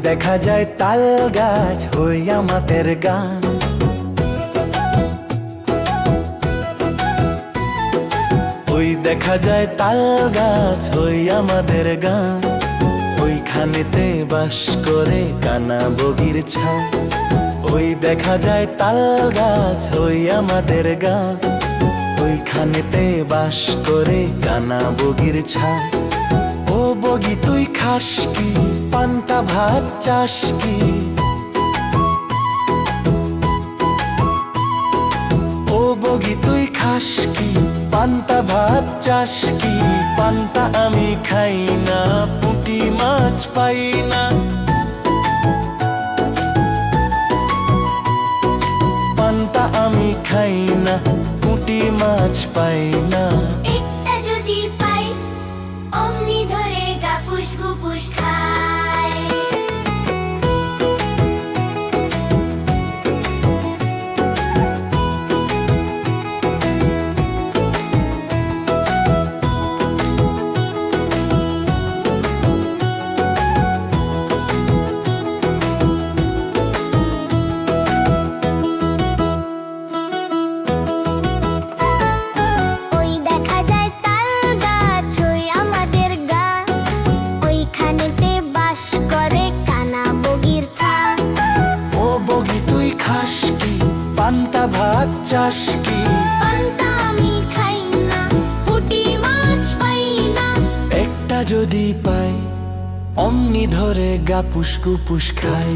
দেখা যায় তাল গাছ হই আমাদের গান। ওই দেখা যায় তাল গাছ হই আমাদের গান। ওইখানেতে বাস করে কানা বগির ছাই। ওই দেখা যায় তাল গাছ হই আমাদের গান। ওইখানেতে বাস করে কানা বগির ছাই। ও বগি তুই খাস কি, পান্তা ভাত চাস কি? ও বগি তুই খাস কি, পান্তা ভাত চাস কি? পান্তা আমি খাই না, পুঁটি মাছ পাই না। পান্তা আমি খাই না, পুঁটি মাছ পাই না। একটা যদি পাই অমনি ধরে গাপুস গুপুস খাই। পান্তা ভাত চাস কি? পান্তা আমি খাই না, পুঁটি মাছ পাই না। একটা যদি পাই অমনি ধরে গাপুস গুপুস খাই।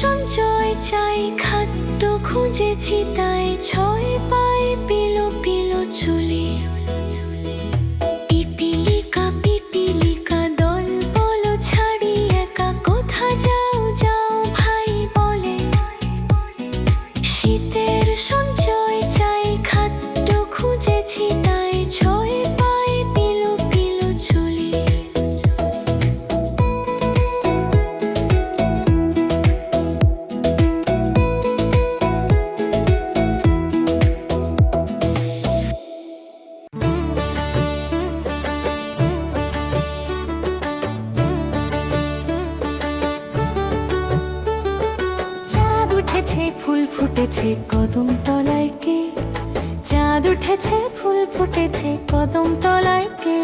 সঞ্চয় চাই, খাদ্য খুঁজেছি তাই ছয় পাই পিলো পিলো চুলি। পিপিলিকা পিপিলিকা দল বলো ছাড়ি একা কোথা যাও যাও ভাই বলে। শীতের সঞ্চয় চাই, খাদ্য খুঁজেছি তাই ছয় পাই পিলো পিলো চুলি। ফুল ফুটেছে কদম তলায় কে? চাঁদ উঠেছে ফুল ফুটেছে কদম তলায় কে?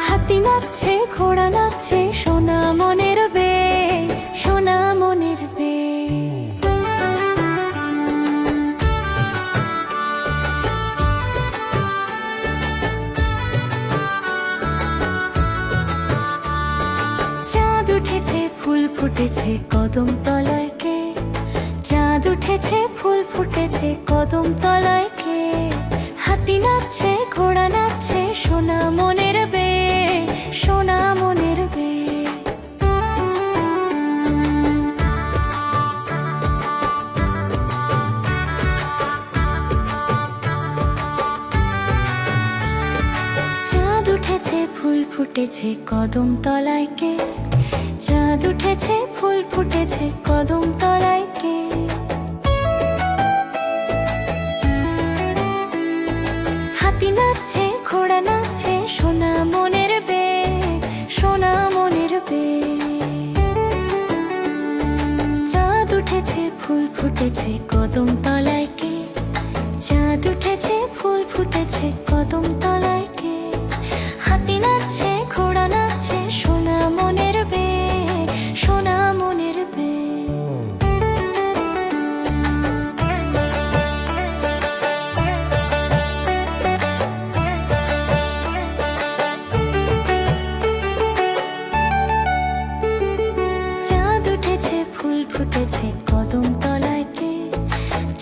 হাতি নাচছে ঘোড়া নাচছে সোনা সোনা মনের বে, সোনা মনের বে। চাঁদ উঠেছে ফুল ফুটেছে কদম তলায় কে, চাঁদ উঠেছে ফুল ফুটেছে কদম তলায় কে, হাতি নাচছে ঘোড়া নাচছে সোনা মনের বে, সোনা মনের বে। চাঁদ উঠেছে ফুল ফুটেছে কদম তলায় কে, চাঁদ উঠেছে ফুল ফুটেছে কদম তলায় কে, হাতি নাচছে ঘোড়া নাচছে সোনা মনের বে, সোনা মনের বে। চাঁদ উঠেছে ফুল ফুটেছে কদম তলায় কে, চাঁদ উঠেছে ফুল ফুটেছে কদম তলায় কে, হাতি নাচছে ঘোড়া নাচছে সোনা মনের বে, সোনা মনের বে। চাঁদ উঠেছে ফুল ফুটেছে কদম তলায় কে,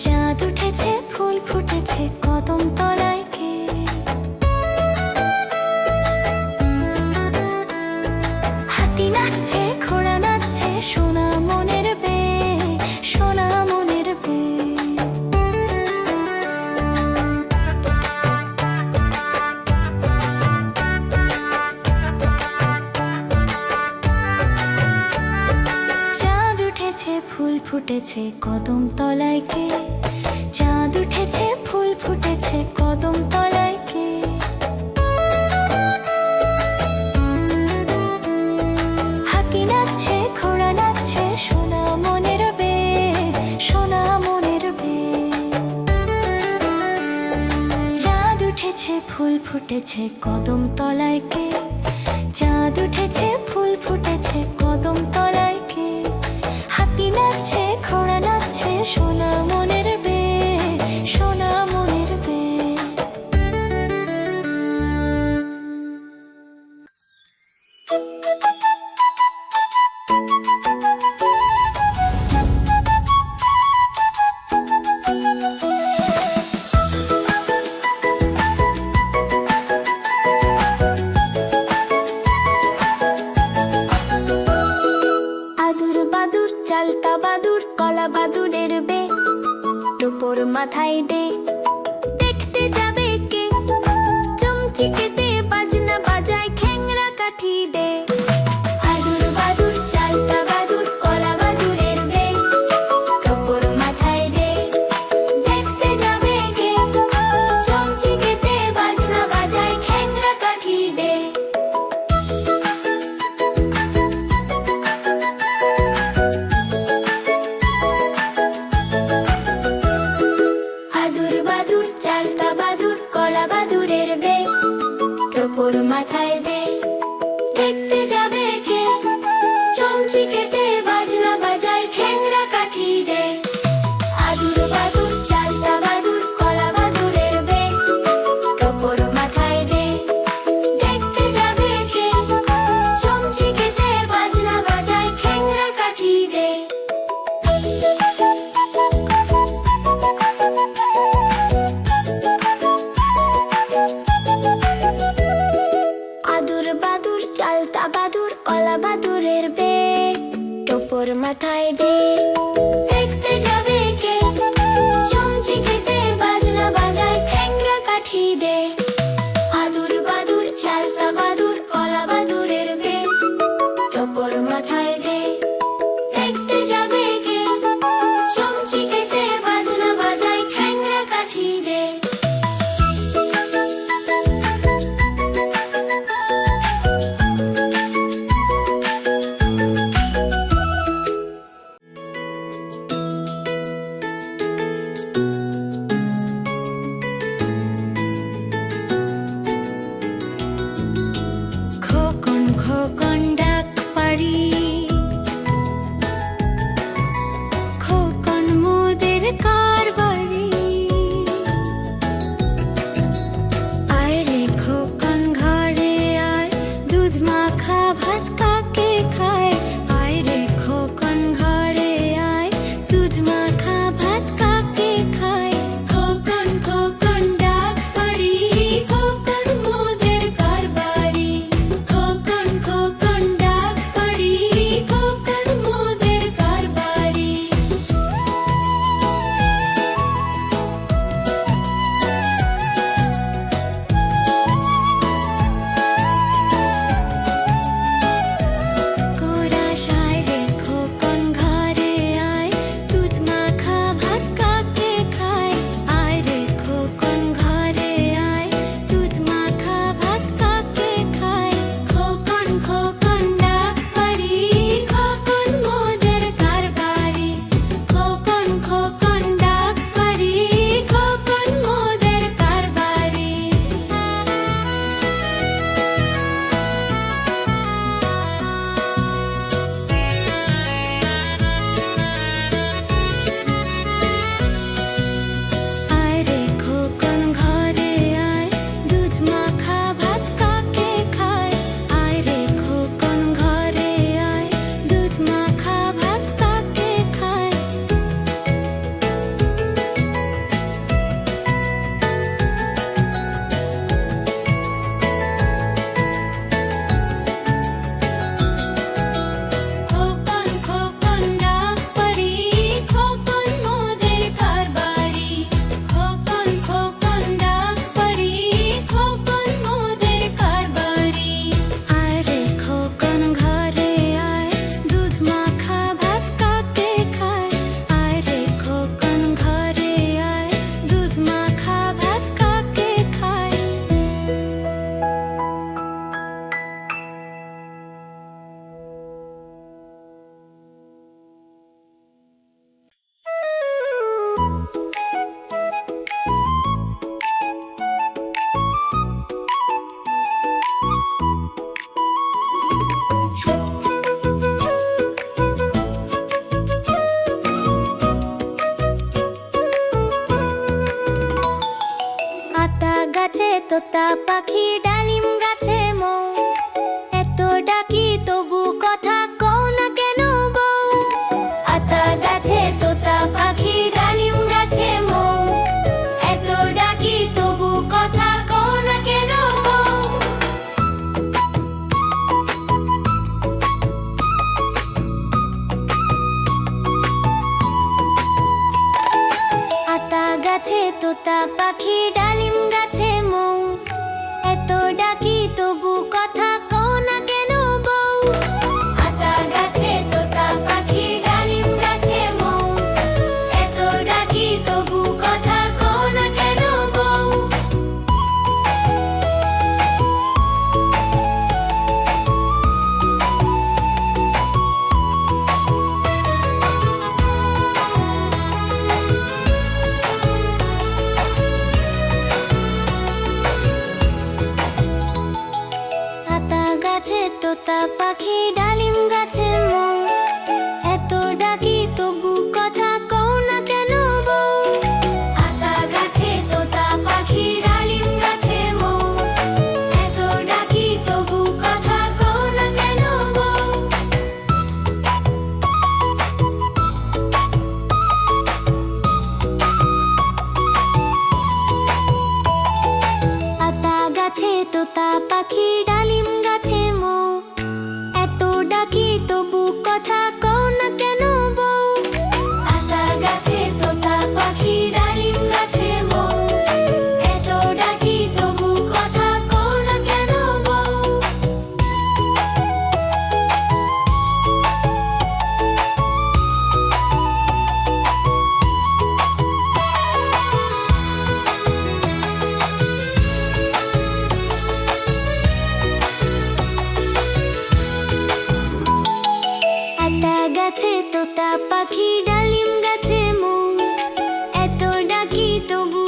চাঁদ উঠেছে ফুল ফুটেছে কদম তলায় কে, হাতি নাচছে ঘোড়া নাচছে সোনা মনের বে, সোনা মনের বে। চাঁদ উঠেছে ফুল ফুটেছে কদম তলায় কে, চাঁদ উঠেছে ফুল ফুটেছে কদম তলায় কে, হাতি নাচছে ঘোড়া নাচছে সোনা মনের বে, সোনা মনের বে। চাঁদ উঠেছে ফুল ফুটেছে কদম তলায় কে, চাঁদ উঠেছে ফুল ফুটেছে কদম তলায় কে, হাতি নাচছে ঘোড়া নাচছে সোনা মনের বে, সোনা মনের বে। আদুর বাদুর চালতা বাদুর কলা বাদুরের বে, টোপর মাথায় দে, দেখতে যাবে কে, চমচিকেতে বাজনা বাজায় খ্যাংরা কাঠি দে। আদুর বাদুর চালতা বাদুর কলা বাদুরের বে, টোপর মাথায় দে, দেখতে যাবে কে, চমচিকেতে বাজনা বাজায় খ্যাংরা কাঠি দে। আদুর বাদুর চালতা বাদুর কলা বাদুরের বে, টোপর মাথায় দে, দেখতে যাবে কে, চমচিকেতে বাজনা বাজায় খ্যাংরা কাঠি দে। আদুর বাদুর চালতা বাদুর কলা বাদুরের বে, টোপর মাথায় দে, দেখতে যাবে কে, চমচিকেতে বাজনা বাজায় খ্যাংরা কাঠি দে। আদুর বাদুর চালতা বাদুর কলা বাদুরের বে, টোপর মাথায় দে, দেখতে যাবে কে, চমচিকেতে বাজনা বাজায় খ্যাংরা কাঠি দে। আদুর বাদুর চালতা বাদুর কলা বাদুরের বে, টোপর মাথায় দে, দেখতে যাবে কে, চমচিকেতে বাজনা বাজায় খ্যাংরা কাঠি দে। পাখি ডালিম গাছে মৌ, এত ডাকি তবু কথা কও না কেন বউ। আতা গাছে তোতা পাখি ডালিম গাছে মৌ, এত ডাকি তবু কথা কও না কেন বউ। আতা গাছে তোতা পাখি ডালিম গাছে মৌ, এত ডাকি তবু কথা কও না কেন বউ। আতা গাছে তোতা পাখি ডালিম গাছে মৌ, এত ডাকি তবু কথা কও না কেন বউ। আতা গাছে তোতা পাখি ডালিম গাছে মৌ, এত ডাকি তবু কথা কও না কেন বউ। আতা গাছে তোতা পাখি ডালিম গাছে মৌ, এত ডাকি তবু কথা কও না কেন বউ। আতা গাছে তোতা পাখি ডালিম গাছে মৌ, এত ডাকি তবু কথা কও না কেন বউ। আতা গাছে তোতা পাখি ডালিম গাছে মৌ, এত ডাকি তবু কথা কও না কেন বউ। আতা গাছে তোতা পাখি ডালিম গাছে মৌ, এত ডাকি তবু